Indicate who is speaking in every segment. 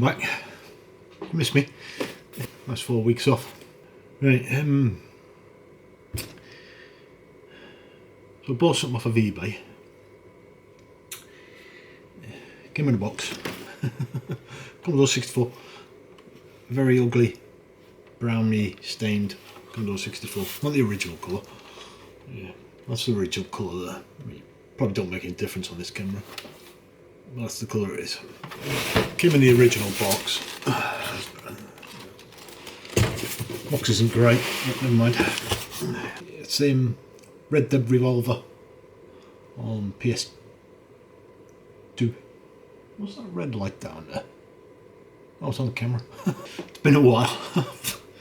Speaker 1: back. You missed me. Nice 4 weeks off. Right, so I bought something off of eBay. Came in a box. Commodore 64. Very ugly, browny stained Commodore 64. Not the original colour. Yeah, that's the original colour there. Probably don't make any difference on this camera. But that's the colour it is. Came in the original box. Box isn't great, but never mind. It's Red Dead Revolver on PS2. What's that red light down there? Oh, it's on the camera. It's been a while.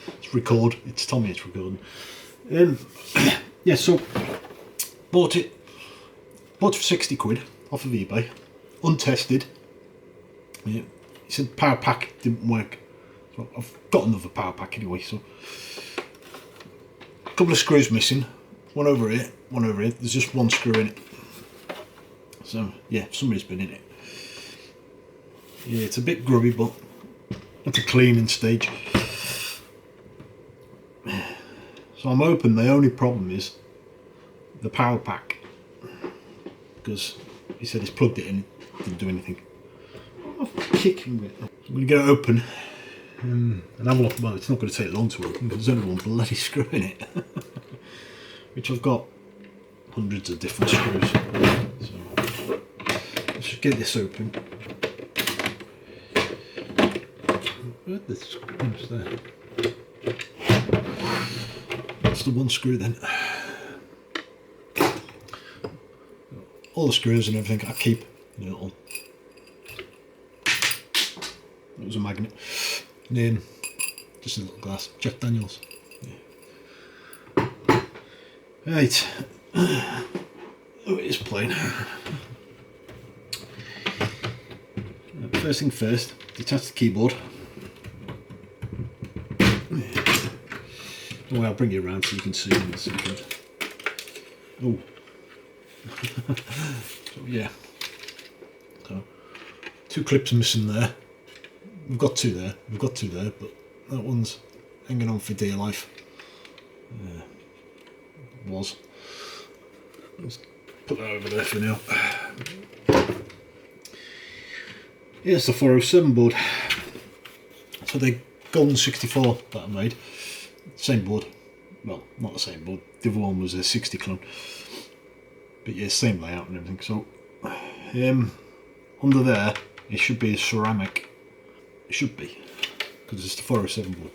Speaker 1: It's record. It's telling me it's recording. Yeah, so bought it for 60 quid off of eBay, untested. Yeah, he said power pack didn't work. So I've got another power pack anyway. So a couple of screws missing. One over here, one over here. There's just one screw in it. So yeah, somebody's been in it. Yeah, it's a bit grubby, but it's a cleaning stage. So I'm hoping the only problem is the power pack, because he said he's plugged it in, it didn't do anything. I'm kicking with it. So I'm going to get it open and have a look. Well, it's not going to take long to open because there's only one bloody screw in it, which I've got hundreds of different screws. So let's just get this open. Where's the screws there? That's the one screw then. All the screws and everything I keep in a little. That was a magnet. And then just a little glass. Jack Daniels. Yeah. Right. Oh, it is plain. First thing first, detach the keyboard. Well, I'll bring you around so you can see in a second. Oh. So yeah. So 2 clips missing there. We've got 2 there. We've got 2 there, but that one's hanging on for dear life. Was. Let's put that over there for now. Yeah, it's the 407 board. So the Golden 64 that I made. Same board. Well, not the same board. The other one was a 60 clone. But yeah, same layout and everything. So under there, it should be a ceramic. It should be, because it's the 407 board.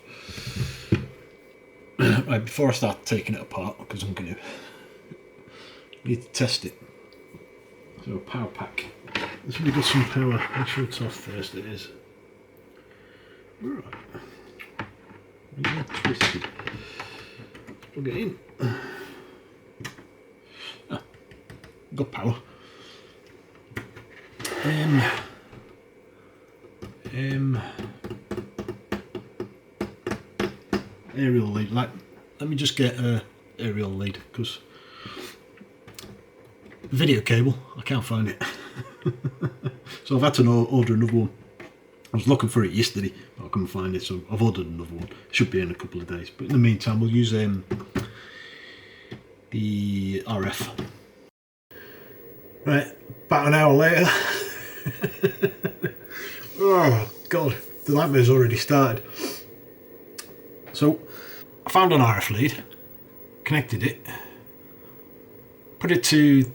Speaker 1: Right, before I start taking it apart, because I'm going to need to test it. So power pack. This one got some power. Make sure it's off first. It is. Right. Get twisted. Plug it in. Ah, got power. Aerial lead. Let me just get a aerial lead, because video cable, I can't find it. So I've had to order another one. I was looking for it yesterday, but I couldn't find it, so I've ordered another one. It should be in a couple of days. But in the meantime, we'll use the RF. Right, about an hour later. Oh God, the nightmare's already started. So I found an RF lead, connected it, put it to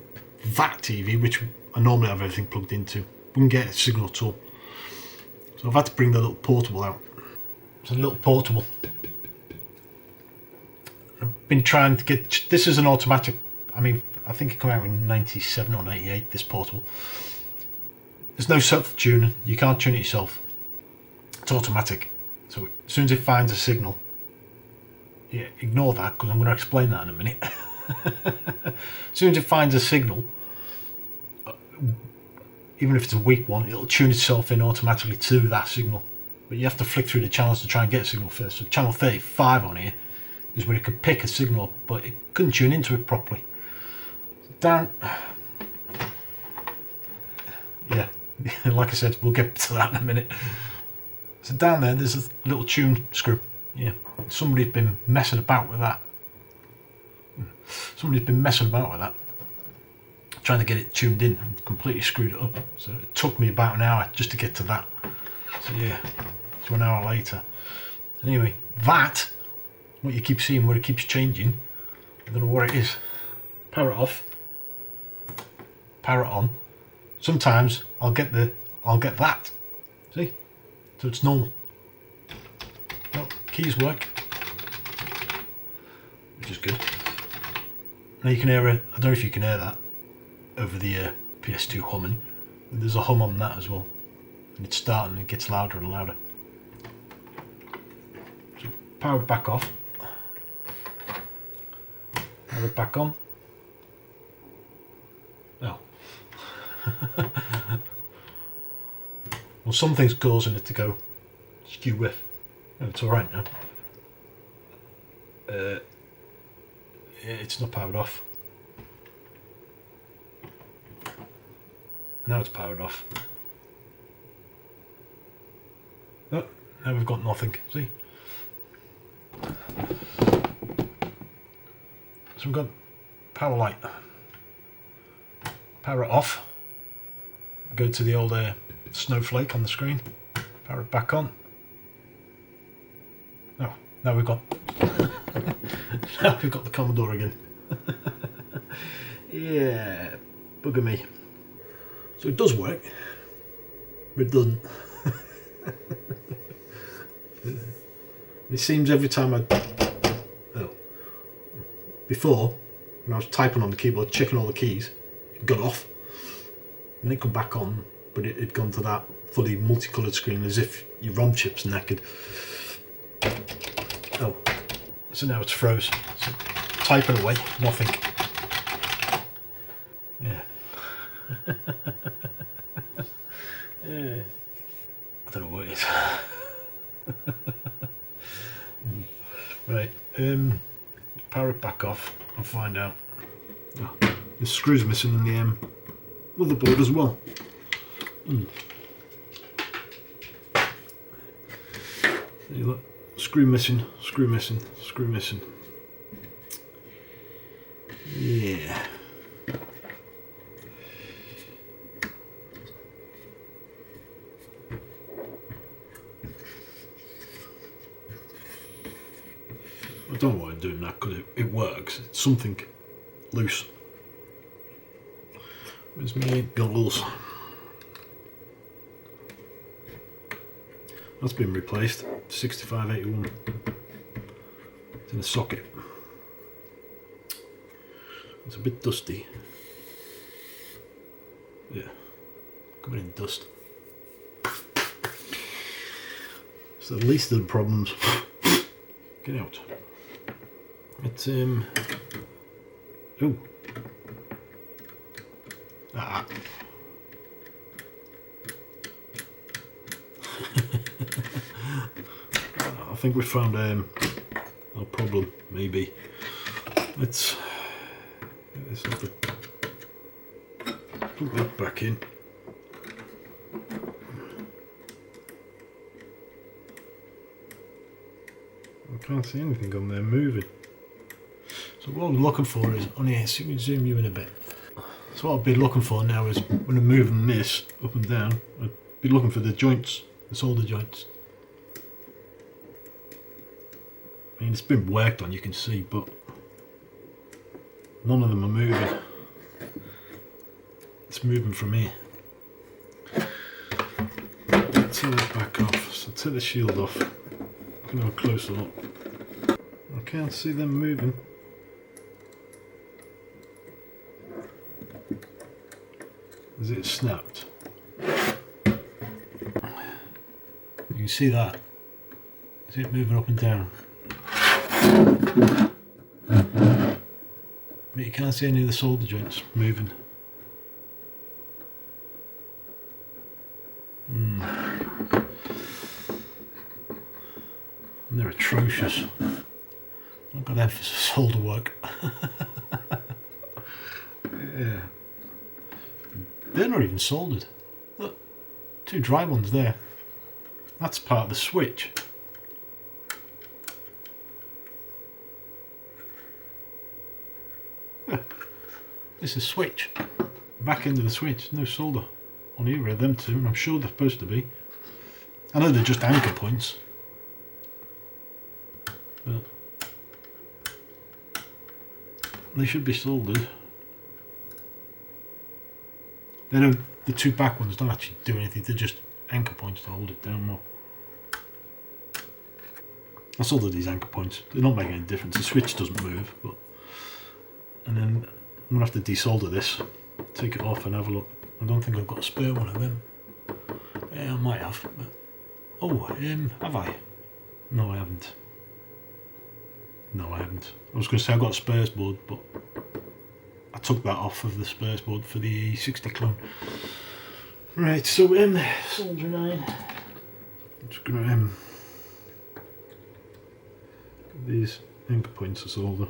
Speaker 1: that TV, which I normally have everything plugged into. Wouldn't get a signal at all. So I've had to bring the little portable out. It's a little portable. I've been trying to get, this is an automatic, I mean, I think it came out in 97 or 98, this portable. There's no self-tuning, you can't tune it yourself. It's automatic. So as soon as it finds a signal, yeah, ignore that because I'm going to explain that in a minute. As soon as it finds a signal, even if it's a weak one, it'll tune itself in automatically to that signal. But you have to flick through the channels to try and get a signal first. So channel 35 on here is where it could pick a signal up, but it couldn't tune into it properly. Down. Yeah, like I said, we'll get to that in a minute. So down there's a little tune screw. Yeah, somebody's been messing about with that. Trying to get it tuned in and completely screwed it up. So it took me about an hour just to get to that. So yeah, so an hour later. Anyway, that, what you keep seeing where it keeps changing, I don't know what it is. Power it off, power it on. Sometimes I'll get that. See? So it's normal. Well, keys work, which is good. Now you can hear it, I don't know if you can hear that over the PS2 humming. There's a hum on that as well. And it's starting, it gets louder and louder. So power it back off. Power it back on. Oh. Well, something's causing it to go skew with. Oh, it's alright now. It's not powered off. Now it's powered off. Oh, now we've got nothing, see? So we've got power light. Power it off. Go to the old snowflake on the screen. Power it back on. Oh, now we've got now we've got the Commodore again. Yeah, bugger me. So it does work, but it doesn't. It seems every time before, when I was typing on the keyboard, checking all the keys, it got off. And it come back on, but it'd gone to that fully multicoloured screen as if your ROM chip's knackered. Oh, so now it's froze. So typing away, nothing. Yeah. Yeah. I don't know what it is. Right, power it back off. I'll find out. Oh, the screw's missing in the motherboard as well. See, look, screw missing, screw missing, screw missing. Yeah. I don't know why I'm doing that because it works. It's something loose. Where's my goggles? That's been replaced. 6581. It's in a socket. It's a bit dusty. Yeah, covered in dust. So the least of the problems. Get out. It's ooh. Ah. I think we found a problem, maybe. Let's have to put that back in. I can't see anything on there moving. So what I'm looking for is, on here, see if we can zoom you in a bit. So what I've been looking for now is, when I'm moving this up and down, I'd be looking for the joints, the solder joints. I mean, it's been worked on, you can see, but none of them are moving. It's moving from here. Turn that back off, so take the shield off. I can have a closer look. I can't see them moving. Is it snapped? You can see that. Is it moving up and down? But you can't see any of the solder joints moving. And they're atrocious. I've got them for solder work. Yeah. They're not even soldered. Look, two dry ones there. That's part of the switch. Yeah, this is switch. Back end of the switch, no solder on either of them two, and I'm sure they're supposed to be. I know they're just anchor points, but they should be soldered. They don't. The two back ones don't actually do anything. They're just anchor points to hold it down more. I soldered these anchor points. They're not making any difference. The switch doesn't move, but and then I'm gonna have to desolder this, take it off, and have a look. I don't think I've got a spare one of them. Yeah, I might have. But, oh, have I? No, I haven't. No, I haven't. I was going to say I got a spares board, but I took that off of the spares board for the 60 clone. Right, so solder 9. I'm just going to get these anchor points to solder.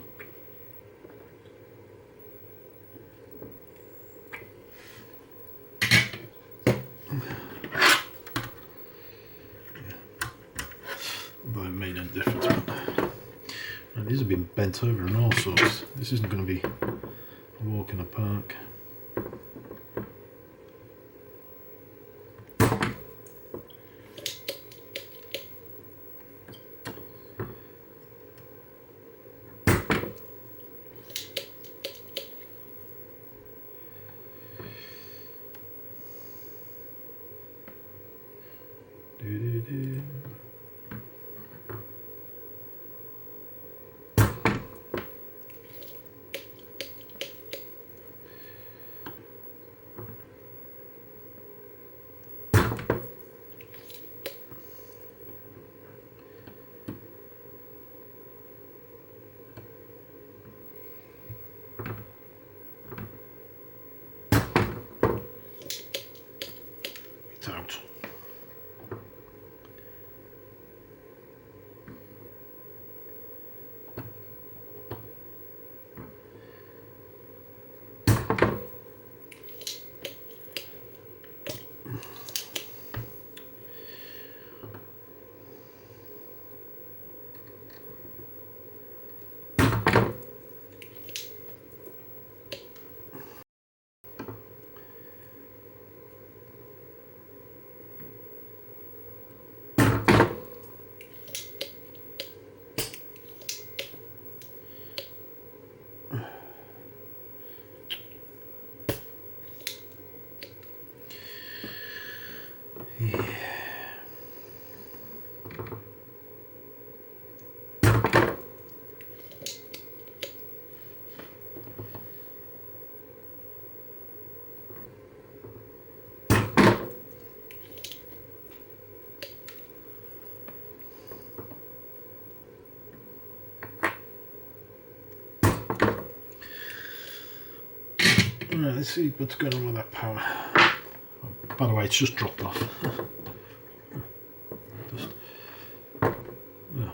Speaker 1: Although it made no difference. But these have been bent over and all sorts. This isn't going to be a walk in the park. Out. Yeah. Right, let's see what's going on with that power. Oh, by the way, it's just dropped off. Just, yeah.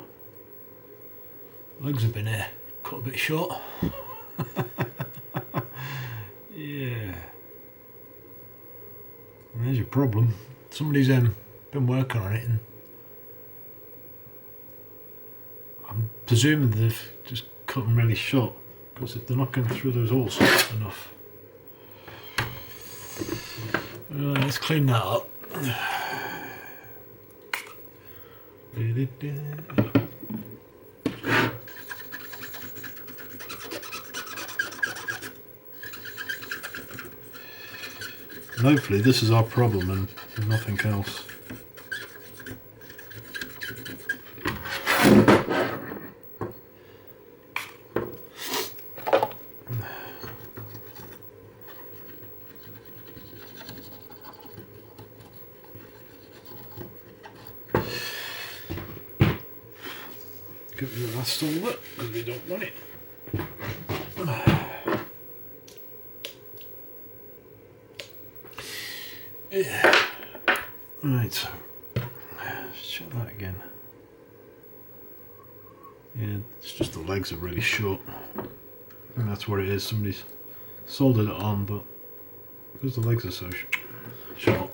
Speaker 1: Legs have been cut a bit short. Yeah. And there's your problem. Somebody's been working on it, and I'm presuming they've just cut them really short, because if they're not going through those holes enough. Let's clean that up. And hopefully this is our problem and nothing else. Get rid of that solder because we don't want it. Yeah. Right, so let's check that again. Yeah, it's just the legs are really short. I think that's what it is. Somebody's soldered it on, but because the legs are so short,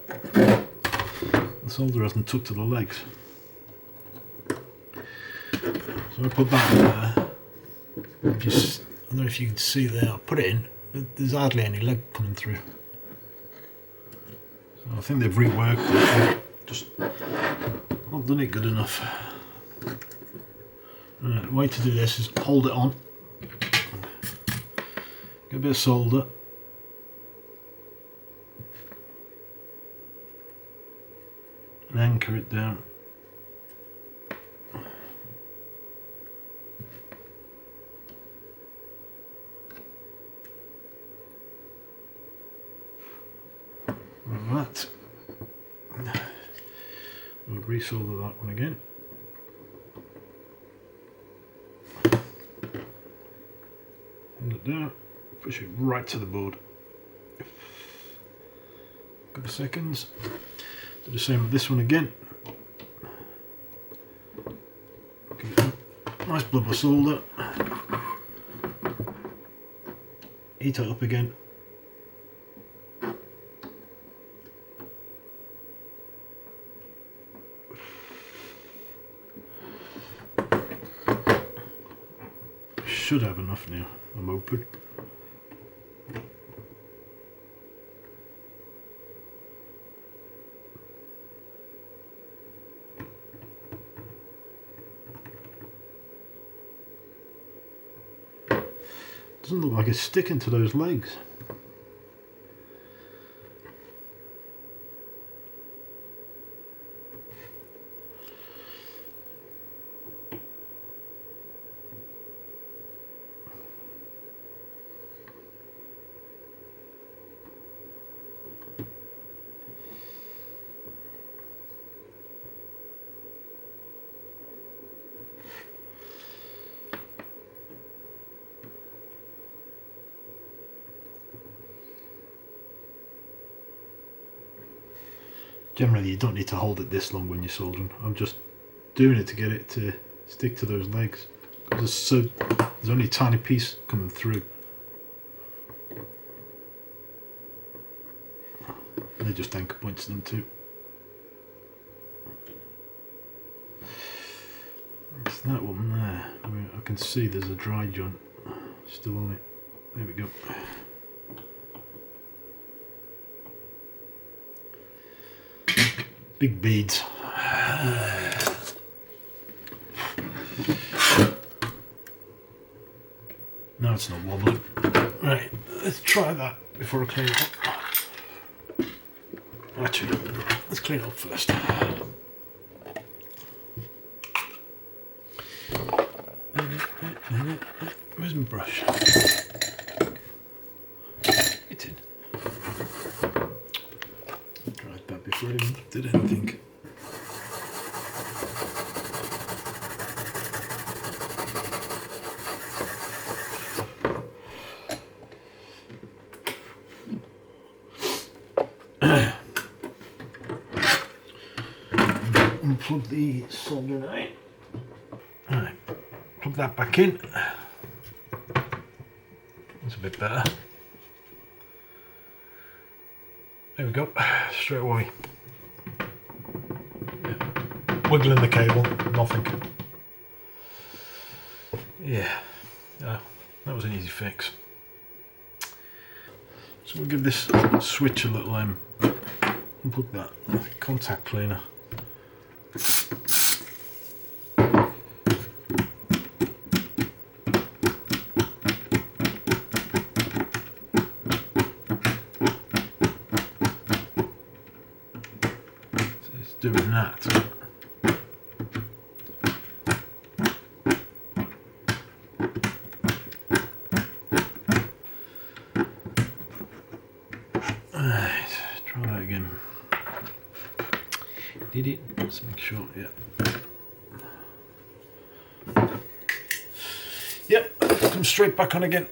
Speaker 1: The solder hasn't took to the legs. So I put that in there. Just, I don't know if you can see there, I put it in, but there's hardly any leg coming through. So I think they've reworked it, just not done it good enough. Right, the way to do this is hold it on, get a bit of solder, and anchor it down. Like that. We'll resolder that one again. Hold it down, push it right to the board. Couple of seconds. Do the same with this one again. Give it a nice blob of solder. Heat it up again. Should have enough now. I'm open. Doesn't look like it's sticking to those legs. Generally you don't need to hold it this long when you're soldering. I'm just doing it to get it to stick to those legs. There's only a tiny piece coming through. And they just anchor points to them too. It's that one there. I mean, I can see there's a dry joint still on it. There we go. Big beads. Now it's not wobbling. Right, let's try that before I clean it up. Actually, let's clean it up first. Where's my brush? It's in. Tried that before I even did anything. Unplug the soldering iron. Alright, plug that back in. That's a bit better. There we go, straight away. Yeah. Wiggling the cable, nothing. Yeah, that was an easy fix. So we'll give this switch a little unplug that contact cleaner. Doing that. Right, try that again. Did it? Let's make sure, yeah. Yep, come straight back on again.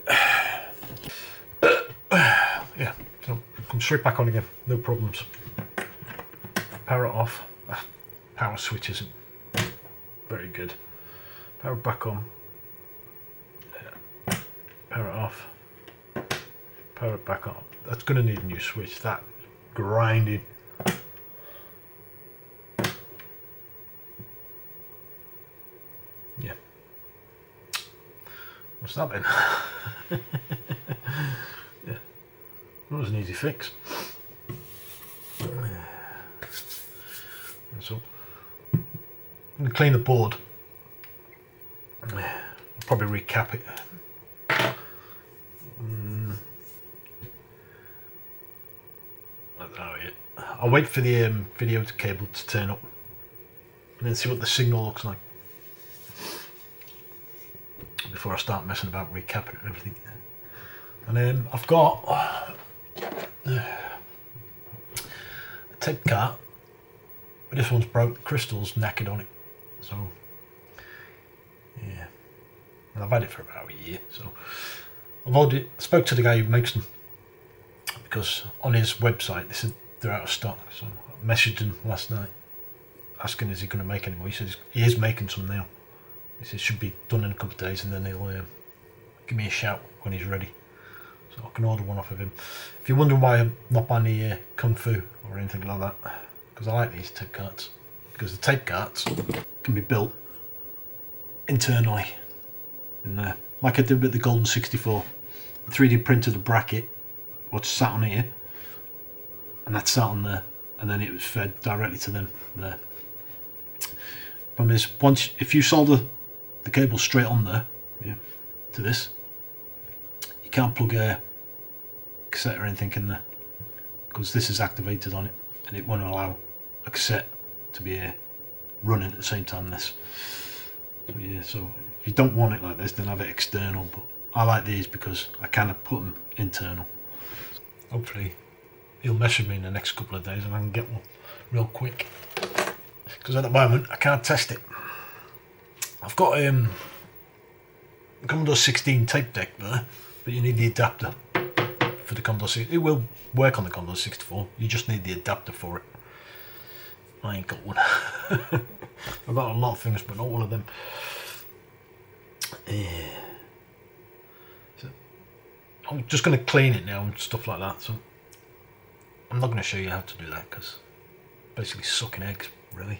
Speaker 1: Yeah, so come straight back on again, no problems. Power it off. Power switch isn't very good. Power it back on. Power it off. Power it back on. That's going to need a new switch. That grinding. What's that been? Yeah, that was an easy fix. So I'm going to clean the board. I'll probably recap it. I'll wait for the video cable to turn up and then see what the signal looks like before I start messing about recapping and everything. And I've got a tape cart, but this one's broke. The crystal's knackered on it, so yeah. And I've had it for about a year, so I've already spoke to the guy who makes them, because on his website they said they're out of stock. So I messaged him last night asking is he going to make any more. He said he is making some now. He said it should be done in a couple of days, and then he'll give me a shout when he's ready, so I can order one off of him. If you're wondering why I'm not buying the Kung Fu or anything like that, because I like these tape carts, because the tape carts can be built internally in there, like I did with the Golden 64. I 3D printed a bracket what's sat on here, and that sat on there, and then it was fed directly to them there. Problem is, if you solder the cable straight on there, yeah, to this, you can't plug a cassette or anything in there, because this is activated on it, and it won't allow a cassette to be running at the same time this. So yeah, so if you don't want it like this, then have it external, but I like these because I kind of put them internal. Hopefully he'll mess with me in the next couple of days and I can get one real quick, because at the moment I can't test it. I've got a Commodore 16 tape deck there, but you need the adapter for the Commodore 64. It will work on the Commodore 64, you just need the adapter for it. I ain't got one. I've got a lot of things, but not all of them. So I'm just going to clean it now and stuff like that. So I'm not going to show you how to do that, because basically sucking eggs, really.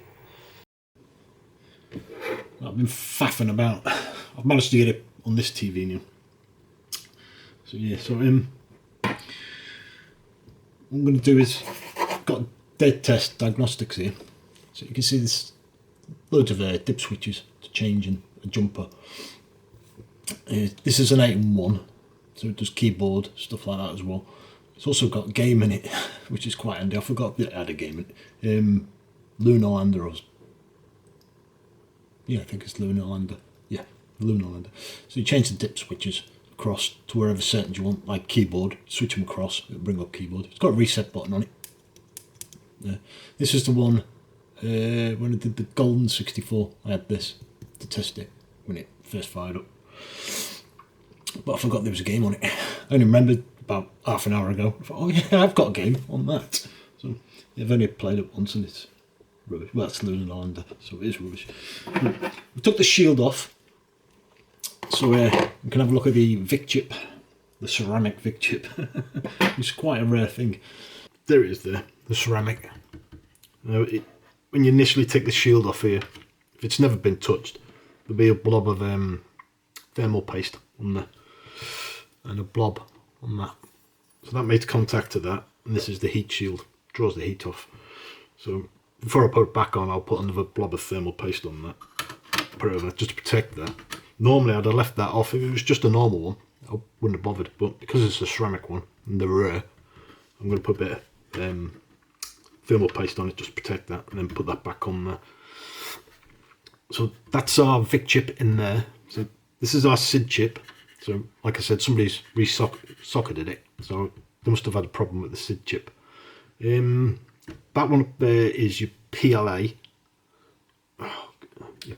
Speaker 1: I've been faffing about. I've managed to get it on this TV now. So yeah, so what I'm going to do is, I've got dead test diagnostics here. So you can see there's loads of dip switches to change and a jumper. This is an 8-in-1, so it does keyboard, stuff like that as well. It's also got a game in it, which is quite handy. I forgot that it had a game in it. Lunar Lander, yeah, I think it's Lunar Lander. Yeah, Lunar Lander. So you change the dip switches across to wherever settings you want, like keyboard, switch them across, it'll bring up keyboard. It's got a reset button on it. Yeah. This is the one, when I did the Golden 64, I had this to test it when it first fired up. But I forgot there was a game on it. I only remembered about half an hour ago. I thought, oh yeah, I've got a game on that. So yeah, I've only played it once and it's rubbish. Well, it's Lunar Lander, so it is rubbish. We took the shield off, so we can have a look at the Vic chip, the ceramic Vic chip. It's quite a rare thing. There it is there, the ceramic. When you initially take the shield off here, if it's never been touched, there'll be a blob of thermal paste on there, and a blob on that. So that makes contact to that, and this is the heat shield, draws the heat off. So before I put it back on, I'll put another blob of thermal paste on that, put it over just to protect that. Normally I'd have left that off. If it was just a normal one, I wouldn't have bothered, but because it's a ceramic one and they're rare, I'm going to put a bit of thermal paste on it just to protect that, and then put that back on there. So that's our Vic chip in there. So this is our SID chip. So like I said, somebody's re-socketed it, so they must have had a problem with the SID chip. That one up there is your PLA. Oh, yeah.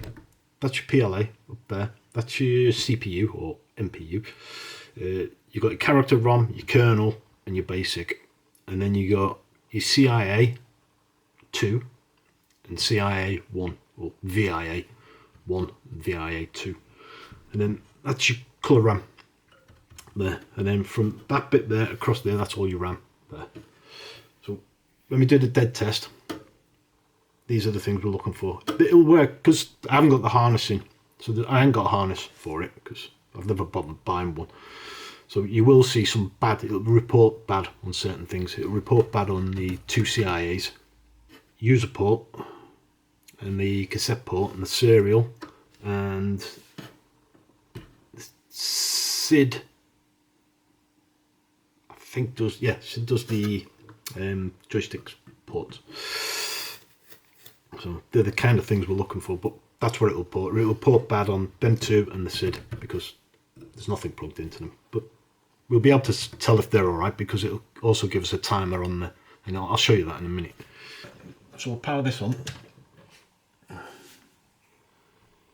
Speaker 1: That's your PLA up there. That's your CPU or MPU. You've got your character ROM, your kernel, and your basic. And then you got your CIA 2 and CIA 1, or VIA 1 and VIA 2. And then that's your colour RAM there. And then from that bit there across there, that's all your RAM there. So when we do the dead test, these are the things we're looking for. It'll work because I haven't got the harnessing, so I haven't got a harness for it because I've never bothered buying one. So you will see some bad, it'll report bad on certain things. It'll report bad on the 2 CIAs, user port, and the cassette port, and the serial, and SID, I think does, yeah, SID does the joystick ports. So they're the kind of things we're looking for, but that's what it'll port. It'll port bad on them two and the SID because there's nothing plugged into them. But we'll be able to tell if they're alright because it'll also give us a timer on the, and I'll show you that in a minute. So we'll power this on.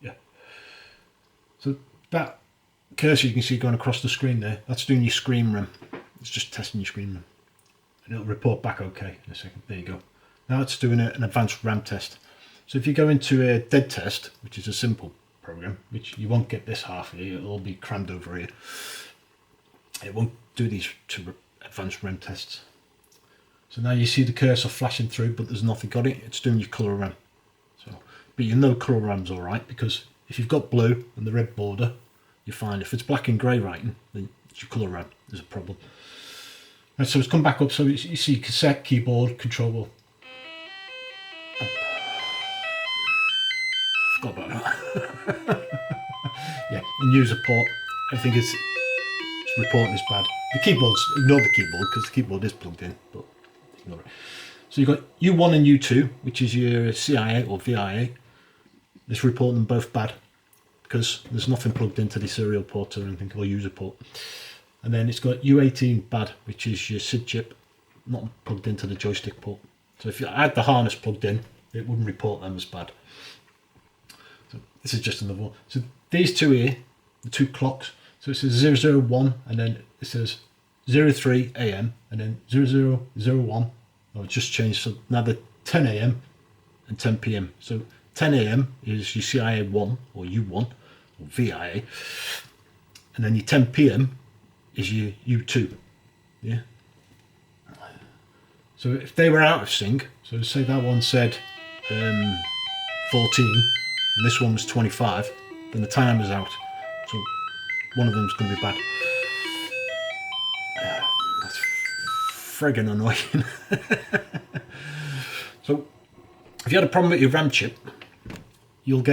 Speaker 1: Yeah. So that cursor you can see going across the screen there, that's doing your screen RAM. It's just testing your screen RAM. And it'll report back okay in a second. There you go. Now it's doing an advanced RAM test. So if you go into a dead test, which is a simple program, which you won't get this half here, it'll all be crammed over here. It won't do these two advanced RAM tests. So now you see the cursor flashing through, but there's nothing on it. It's doing your colour RAM. So, but you know colour RAM's alright, because if you've got blue and the red border, you're fine. If it's black and grey writing, then it's your colour RAM. There's a problem. Right, so it's come back up. So you see cassette, keyboard, controller. Forgot about that. Yeah, and user port. Everything is reporting is bad. The keyboards, ignore the keyboard because the keyboard is plugged in, but ignore it. So you've got U1 and U2, which is your CIA or VIA. It's reporting them both bad because there's nothing plugged into the serial port or anything, or user port. And then it's got U18 bad, which is your SID chip, not plugged into the joystick port. So if you had the harness plugged in, it wouldn't report them as bad. So this is just another one. So these two here, the two clocks, so it says 001 and then it says 03 AM and then 0001. Oh, it's just changed. So now they're 10 AM and 10 PM. So 10 AM is your CIA 1 or U1 or VIA. And then your 10 PM is your U2. Yeah. So if they were out of sync, so say that one said 14 and this one was 25, then the timer's out. So one of them's going to be bad. That's friggin' annoying. So if you had a problem with your RAM chip, you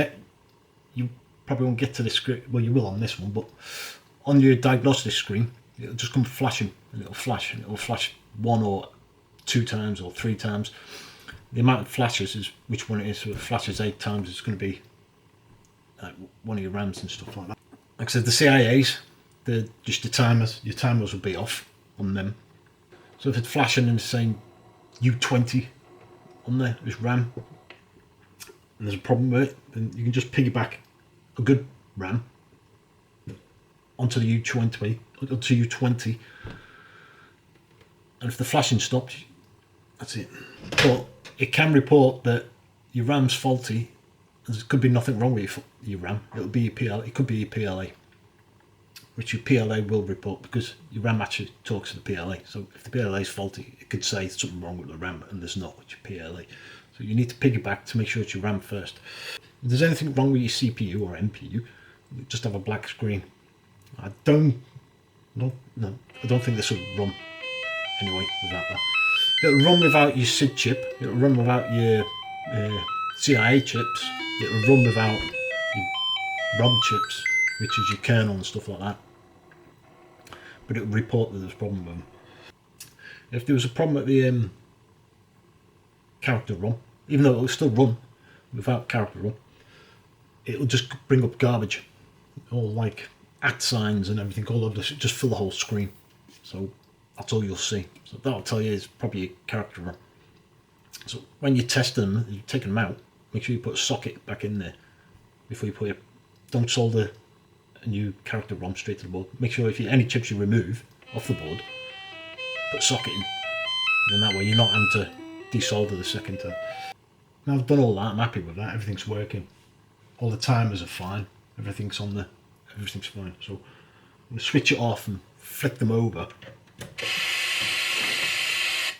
Speaker 1: probably won't get to this screen. Well, you will on this one, but on your diagnostic screen, it'll just come flashing, and it'll flash, and it'll flash 1 or 2 times or 3 times. The amount of flashes is which one it is. So if it flashes 8 times, it's going to be like one of your RAMs and stuff like that. Like I said, the CIAs, they're just the timers. Your timers will be off on them. So if it's flashing and it's saying U20 on there, this RAM, and there's a problem with it, then you can just piggyback a good RAM onto the U20, and if the flashing stops, that's it. But it can report that your RAM's faulty. There could be nothing wrong with your RAM. It'll be your PLA. It could be your PLA, which your PLA will report because your RAM actually talks to the PLA. So if the PLA is faulty, it could say something wrong with the RAM, and there's not. It's your PLA. So you need to piggyback to make sure it's your RAM first. If there's anything wrong with your CPU or MPU, just have a black screen. I don't think this will run anyway without that. It'll run without your SID chip. It'll run without your CIA chips. It'll run without your ROM chips, which is your kernel and stuff like that. But it'll report that there's a problem with them. If there was a problem at the character ROM, even though it'll still run without character ROM, it'll just bring up garbage, all like @ signs and everything all over this, just fill the whole screen. So that's all you'll see. So that'll tell you it's probably a character ROM. So when you test them, you're taking them out, make sure you put a socket back in there before you put it. Don't solder a new character ROM straight to the board. Make sure if any chips you remove off the board, put a socket in. And that way you're not having to desolder the second time. Now I've done all that, I'm happy with that, everything's working. All the timers are fine, everything's on there, everything's fine. So I'm going to switch it off and flick them over.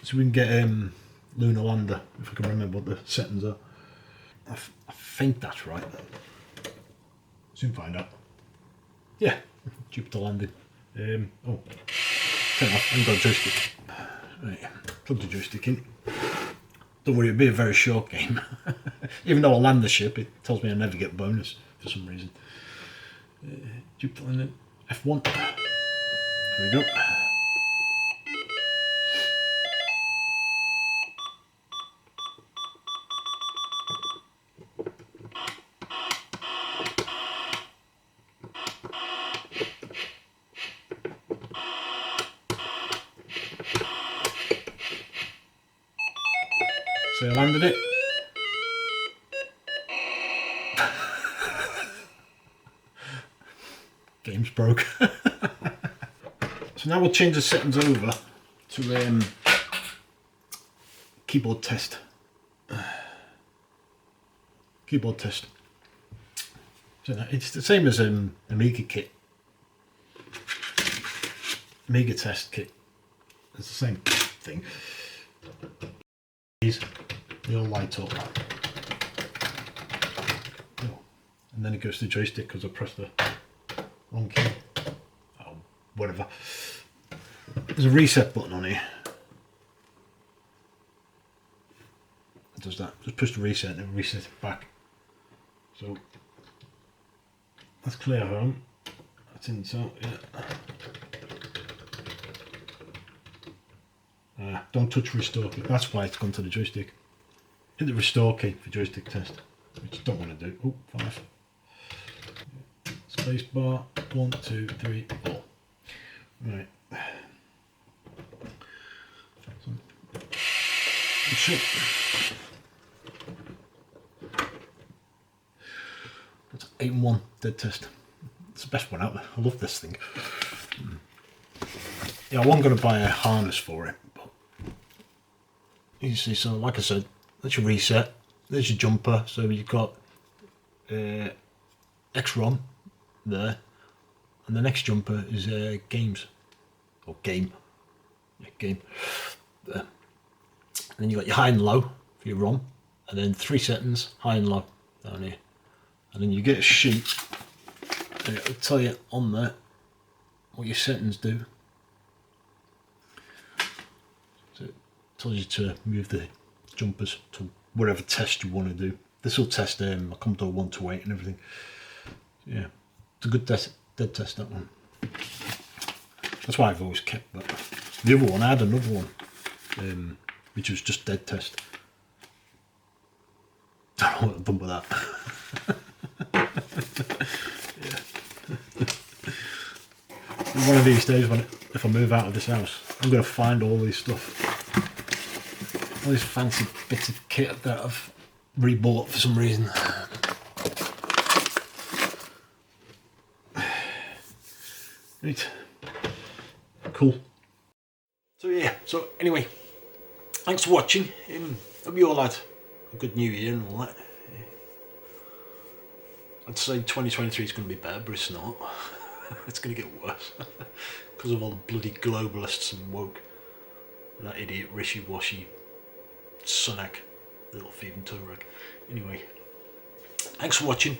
Speaker 1: So we can get Lunar Lander, if I can remember what the settings are. I think that's right. Soon find out. Yeah, Jupiter landing. Oh, turn it off. I haven't got a joystick. Right, plug the joystick in. Don't worry, it'll be a very short game. Even though I land the ship, it tells me I never get bonus for some reason. Jupiter landing. F1. There we go. So I landed it. Game's broke. So now we'll change the settings over to keyboard test. Keyboard test. So it's the same as Amiga kit. Amiga test kit. It's the same thing. These they all light up. Oh, and then it goes to the joystick because I pressed the wrong key. Oh, whatever. There's a reset button on here. It does that. Just push the reset and it resets it back. So that's clear home. That's inside, yeah. Don't touch restore key. That's why it's gone to the joystick. Hit the restore key for joystick test, which you don't want to do. Oh, 5. Space bar. 1, 2, 3, 4. Right. That's it. That's 8-1 dead test. It's the best one out there. I love this thing. Yeah, I wasn't going to buy a harness for it, but you see, so like I said, that's your reset. There's your jumper. So you've got X-ROM there, and the next jumper is games or game. Yeah, game. There. And then you got your high and low for your ROM, and then 3 settings, high and low down here. And then you get a sheet, and it'll tell you on there what your settings do. So it tells you to move the jumpers to whatever test you want to do. This will test a Commodore 128 and everything. Yeah, it's a good test, dead test, that one. That's why I've always kept that. The other one, I had another one, which was just dead test. I don't know what I've done with that. Yeah. One of these days, if I move out of this house, I'm going to find all this stuff. All these fancy bits of kit that I've rebought for some reason. Right. Cool. So yeah, so anyway, thanks for watching. Hope you all had a good new year and all that. I'd say 2023 is going to be better, but it's not. It's going to get worse. Because of all the bloody globalists and woke. And that idiot Rishi-Washy Sunak, little thief and Turek. Anyway, thanks for watching.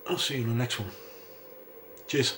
Speaker 1: I'll see you in the next one. Cheers.